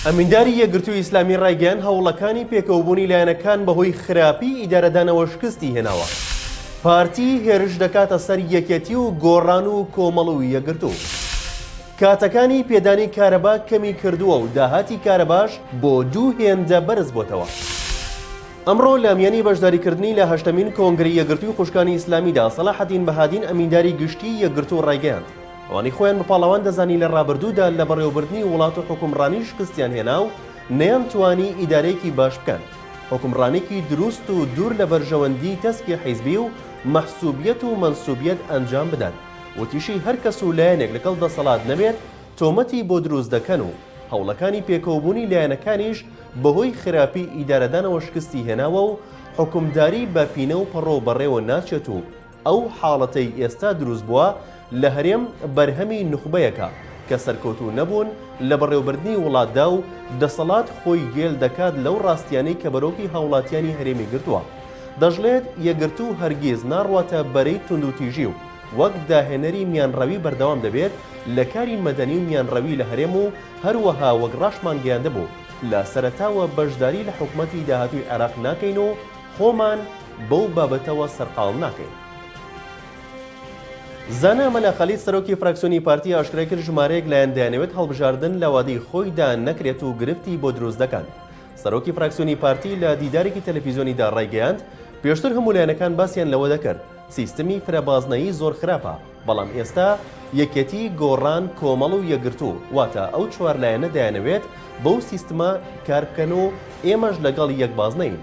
ئەمینداری یەکگرتووی ئیسلامی ڕایگەیاند هەوڵەکانی پێکەوەبوونی لایەنەکان بەهۆی خراپی ئیدارەدانەوە شکستی هێناوە. پارتی هێرش دەکاتە سەر یەکێتی و گۆڕان و کۆمەڵ و یەکگرتوو. کاتەکانی پێدانی کارەبا کەمی کردووە و داهاتی کارەباش بۆ دوو هێندە بەرز بۆتەوە. ئەمڕۆ لە میانی بەشداریکردنی لە 8مین کۆنگری یەکگرتووی خوشکانی ئیسلامیدا سەلاحەدین بەهادین ئەمینداری گشتی یەکگرتوو ڕایگەیاند. ئەوانی خۆیان بە پاڵەوان دەزانی لە ڕابردوودا لە بەڕێوەبردننی وڵات و حکومڕانی شکستیان هێنا و نەیانتوانی ئیدارەیەکی باش بکەن. حکومڕانێکی دروست و دوور لە بەرژەوەندی تەسکی حیزبی و مەحسوبیەت و مەنسوبیەت ئەنجام بدەن. وتیشی هەر کەس و لایەنێک لەگەڵ دەسەڵات نەبێت تۆمەتی بۆ دروست دەکەن و هەوڵەکانی پێکەوەبوونی لایەنەکانیش بەهۆی خراپی ئیدارەدانەوە شکستی هێناوە و حکومداری بە پینە و پەڕۆ بەڕێوە ناچێت و ئەو حاڵەتەی ئێستا دروست بووە لە هەرێم بەرهەمی نوخبەیەکە کە سەرکەوتوو نەبوون لە بەڕێوەبردننی وڵاتدا و دەسەڵات خۆی گێل دەکات لەو ڕاستیانەی کە بەرۆکی هاوڵاتیانی هەرێمی گرتووە. دەژڵێت یەکگرتوو هەرگیز ناڕواتە بەرەی تونند و تیژی و وەک داهێنەری میانڕەوی بەردەوام دەبێت لە کاری مەدەنی و میانڕەوی لە هەرێم و هەروەها وەک ڕاشمان گەیاندەبوو لە سەرەتاوە بەشداری لە حکومەتی داهاتووی عێراق ناکەین و خۆمان بەو بابەتەوە سەرقاڵ ناکەین. زانا مەلاخەلیت سەرۆکی فراکسیۆنی پارتی ئاشکرای کرد ژمارەیەک لایەن دەیانەوێت هەڵبژاردن لە وادەی خۆیدا نەکرێت و گرفتی بۆ دروست دەکەن. سەرۆکی فراکسیۆنی پارتی لە دیدارێکی تەلەڤیزیۆنیدا ڕایگەیاند پێشتر هەموو لایەنەکان باسییان لەوە دەکرد سیستەمی فرەبازنەیی زۆر خراپە، بەڵام ئێستا یەکێتی گۆڕان کۆمەڵ و یەکگرتوو واتە ئەو چوار لایەنە دەیانەوێت بەو سیستەمە کار بکەن و ئێمەش لەگەڵ یەک بازنەین.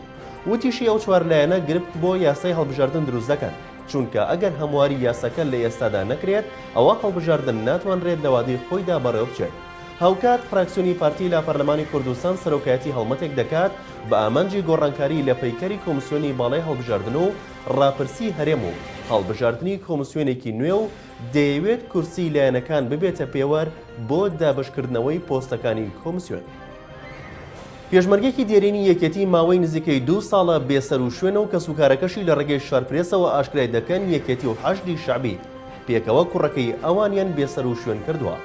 وتیشی ئەو چوار لایەنە گرفت بۆ یاسای هەڵبژاردن دروست دەکەن، چونکە ئەگەر هەمواری یاسەکە لە ئێستادا نەکرێت ئەوە هەڵبژاردن ناتوانرێت لە وادەی خۆیدا بەڕێوە بچێت. هاوکات فراکسیۆنی پارتی لە پەرلەمانی کوردستان سەرۆکایەتی هەڵمەتێک دەکات بە ئامانجی گۆڕانکاری لە پەیکەری کۆمسیۆنی باڵای هەڵبژاردن و ڕاپرسی هەرێم و هەڵبژاردننی کۆمسیۆنێکی نوێ و دەیەوێت کورسی لایەنەکان ببێتە پێوەر بۆ دابشکردنەوەی پۆستەکانی کۆمسیۆن. پێشمەرگێکی دێرینی یەکێتی ماوەی نزیکەی 2 ساڵە بێسەر و شوێنە و کەسوکارەکەشی لە ڕێگەی شارپرێسەوە ئاشکرای دەکەن یەکێتی و حەشدی شەعبی پێکەوە کوڕەکەی ئەوانیان بێسەر و شوێن کردووە.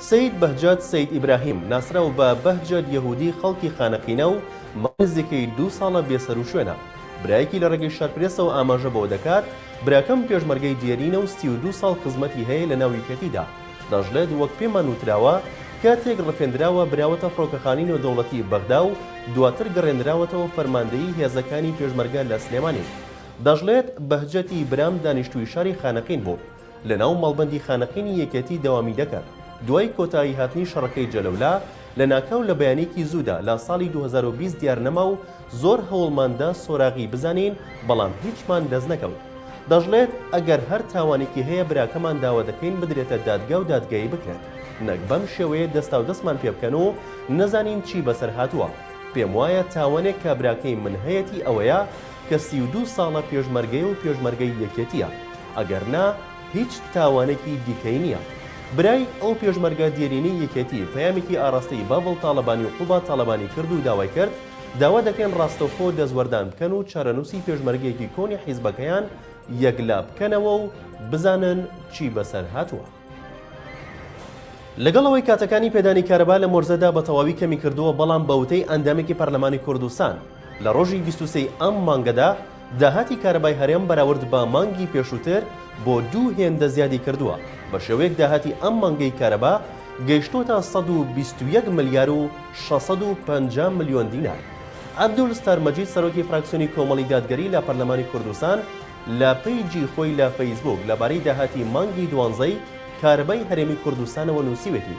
سید بەهجەت سید ئیبراهیم ناسراو بە بەهجەت یەهودی خەڵکی خانەقینە و ماوەی نزیکەی 2 ساڵە بێسەر و شوێنە. برایەکی لە ڕێگەی شارپرێسەوە ئاماژە بۆ دەکات براکەم پێشمەرگەی دێرینە و 32 ساڵ خزمەتی هەیە لە ناو یەکێتیدا. دەژڵێت وەک پێمان وتراوە کاتێک ڕفێندراوە براوەتە فڕۆکەخانەی نێودەوڵەتی بەغدا و دواتر گەڕێنراوەتەوە فەرماندەیی هێزەکانی پێشمەرگە لە سلێمانی. دەژڵێت بەهجەتی برام دانیشتووی شاری خانەقین بوو لە ناو ماڵبەندی خانەقینی یەکێتی دەوامی دەکات. دوای کۆتایی هاتنی شەڕەکەی جەلەولا لە ناکاو لە بەیانێکی زوودا لە ساڵی 2020 دیار نەما و زۆر هەوڵماندا سۆراغی بزانین بەڵام هیچمان دەست نەکەوت. دەژڵێت ئەگەر هەر تاوانێکی هەیە براکەمان داوا دەکەین بدرێتە دادگا و دادگایی بکرێت، نەک بەم شێوەیە دەستا و دەستمان پێ بکەن و نەزانین چی بەسەر هاتووە. پێم وایە تاوانێک کە براکەی من هەیەی ئەوەیە کە 32 ساڵە پێشمەرگەی و پێشمەرگەی یەکێتیە، ئەگەر نا هیچ تاوانێکی دیکەی نییە. برای ئەو پێشمەرگە دێرینی یەکێتی پەیامێکی ئاراستەی بافڵ تاڵەبانی و قوباد تاڵەبانی کرد و داوای کرد داوا دەکەن ڕاستەوخۆ دەستوەردان بکەن و چارەنووسی پێشمەرگەیەکی کۆنی حیزبەکەیان یەکلا بکەنەوە و بزانن چی بەسەر هاتووە. لەگەڵەوەی کاتەکانی پێدانی کارەبا لە مۆرزەدا بە تەواوی کەمی کردووە، بەڵام بەوتەی ئەندامێکی پەرلەمانی کوردستان لە ڕۆژی 23 ئەم مانگەدا داهاتی کارەبای هەرێم بەراورد بە مانگی پێشووتر بۆ 2 هێندە زیادی کردووە. بە شێوەیەک داهاتی ئەم مانگەی کارەبا گەیشتۆتە 121 ملیار و 650 ملیۆن دینار. عەبدولستار مەجید سەرۆکی فراکسیۆنی کۆمەڵی دادگەری لە پەرلەمانی کوردستان لە پەیجی خۆی لە فەیسبوک لەبارەی داهاتی مانگی 12 کارەبای هەرێمی کوردستانەوە نووسیوێتی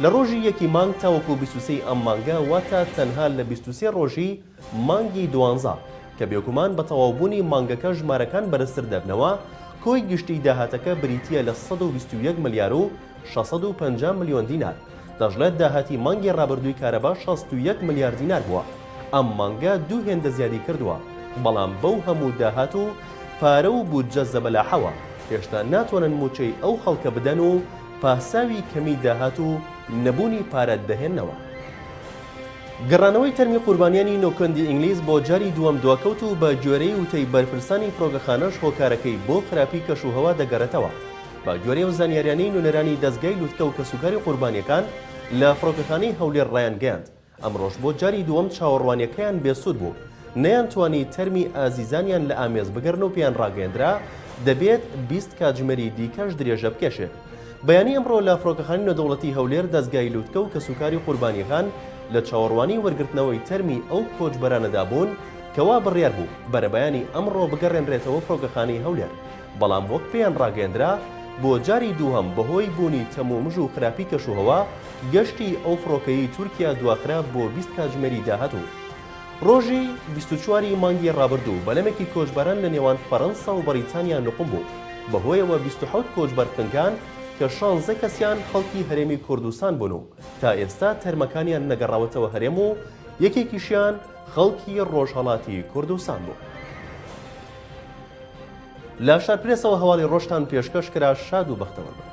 لە ڕۆژی 1 مانگ تاوەکو 23 ئەم مانگە واتە تەنها لە 23 ڕۆژی مانگی 12 کە بێگومان بە تەواوبوونی مانگەکە ژمارەکان بەرزتر دەبنەوە کۆی گشتی داهاتەکە بریتیە لە 121 ملیار و 650 ملیۆن دینار. دەژڵێت داهاتی مانگی ڕابردووی کارەبا 61 ملیار دینار بووە. ئەم مانگە 2 هێندە زیادی کردووە، بەڵام بەو هەموو داهات و پارە و بودجە زەبەلاحەوە هێشتا ناتوانن موچەی ئەو خەڵکە بدەن و پاساوی کەمی داهات و نەبوونی پارە دەهێننەوە. گەڕانەوەی تەرمی قوربانیانی نۆکەندی ئینگلیز بۆ جاری دووەم دواکەوت و بە گوێرەی وتەی بەرپرسانی فرۆگەخانەش هۆکارەکەی بۆ خراپی کەشوهەوا دەگەڕێتەوە. بە گوێرەی و زانیاریانەی نوێنەرانی دەستگای لوتکە و کەسوکاری قوربانیەکان لە فڕۆکەخانەی هەولێر ڕایان گەیاند ئەم ڕۆژ بۆ جاری دووەم چاوەڕوانیەکەیان بێسوود بوو نەیانتوانی تەرمی ئازیزانیان لە ئامێز بگەڕن و پێیان ڕاگەیەندرا دەبێت 20 کاتژمێری دیکەش درێژە بکێشێت. بەیانی ئەمڕۆ لە فڕۆکەخانی نێودەوڵەتی هەولێر دەستگای لووتکە و کەسوکاری قوربانیەکان لە چاوەڕوانی وەرگرتنەوەی تەرمی ئەو کۆچبەرانەدا بوون کەوا بڕیار بوو بەرەبەیانی ئەمڕۆ بگەڕێنرێتەوە فڕۆکەخانی هەولێر، بەڵام وەک پێیان ڕاگەیەندرا بۆ جاری دووهەم بەهۆی بوونی تەمومژ و خراپی کەشوهەوا گەشتی ئەو فڕۆکەیی تورکیا دواخرا بۆ 20 کاتژمێری داهاتوو. ڕۆژی 24 مانگی ڕابردوو بەلەمێکی کۆچبەران لە نێوان فەڕەنسا و بەریتانیا نوقم بوو بەهۆیەوە 27 کۆچبەر خنگان کە 16 کەسیان خەڵکی هەرێمی کوردستان بوون و تا ئێستا تەرمەکانیان نەگەڕاوەتەوە هەرێم و یەکێکیشیان خەڵکی ڕۆژهەڵاتی کوردستان بوو. لە شارپرێسەوە هەواڵی ڕۆژتان پێشکەش کرا، شاد و بەختەوەربن.